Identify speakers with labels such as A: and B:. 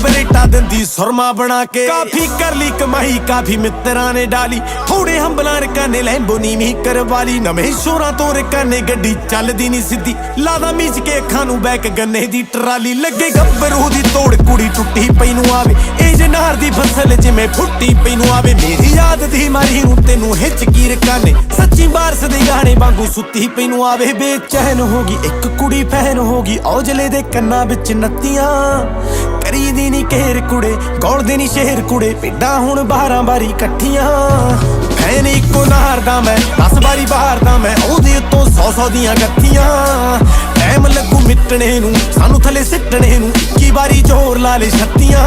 A: Beretta ਦਿੰਦੀ ਸੁਰਮਾ ਬਣਾ ਕੇ। ਕਾਫੀ ਕਰ ਲਈ ਕਮਾਈ ਕਾਫੀ ਮਿੱਤਰਾਂ ਨੇ ਡਾਲੀ, ਥੋੜੇ ਹੰਬਲਾਂ ਰਕਾਨੇ ਲੈਂਬੋ ਨੀਵੀਂ ਕਰਵਾਲੀ। ਨਵੇਂ ਸ਼ੋਰਾਂ ਤੋਂ ਰਕਾਨੇ ਗੱਡੀ ਚੱਲਦੀ ਨੀ ਸਿੱਧੀ, ਲਾਦਾ ਮੀਚ ਕੇ ਅੱਖਾਂ ਨੂੰ ਬੈਕ ਗੰਨੇ ਦੀ ਟਰਾਲੀ। ਲੱਗੇ ਗੱਭਰੂ ਦੀ ਤੋੜ ਕੁੜੀ ਟੁੱਟੀ ਪਈ ਨੂੰ ਆਵੇ, ਇਹ ਜਨਾਰ ਦੀ ਫਸਲ ਜਿਵੇਂ ਫੁੱਟੀ ਪਈ ਨੂੰ ਆਵੇ। ਮੇਰੀ ਯਾਦ ਦੀ ਮਾਰੀ ਨੂੰ ਤੈਨੂੰ ਹਿੱਚ ਕੀ ਰਕਾਨੇ, ਸੱਚੀ ਬਾਰਸ ਦੇ ਗਾਣੇ ਵਾਂਗੂ ਸੁੱਤੀ ਪਈ ਨੂੰ ਆਵੇ। ਬੇਚੈਨ ਹੋ ਗਈ ਇੱਕ ਕੁੜੀ ਫੈਨ ਹੋ ਗਈ, ਔਜਲੇ ਦੇ ਕੰਨਾਂ ਵਿੱਚ ਨੱਤੀਆਂ ਕਰੀਦੀ ਨੀ ਘੇਰ ਕੁੜੇ, ਗੋਲਦੇ ਨੀ ਸ਼ੇਰ ਕੁੜੇ। ਪਿੰਡਾਂ ਹੁਣ 12 ਵਾਰੀ ਇਕੱਠੀਆਂ, ਫੈਨ ਇੱਕੋ ਨਾਰ ਦਾ ਮੈਂ 10 ਵਾਰੀ ਬਾਹਰ ਦਾ ਮੈਂ, ਉਹਦੇ ਉੱਤੋਂ 100 ਦੀਆਂ ਗੱਥੀਆਂ। ਟਾਈਮ ਲੱਗੂ ਮਿਟਣੇ ਨੂੰ ਸਾਨੂੰ ਥੱਲੇ ਸਿੱਟਣੇ ਨੂੰ, 21 ਵਾਰੀ ਜ਼ੋਰ ਲਾ ਲੈ ਛੱਤੀਆਂ।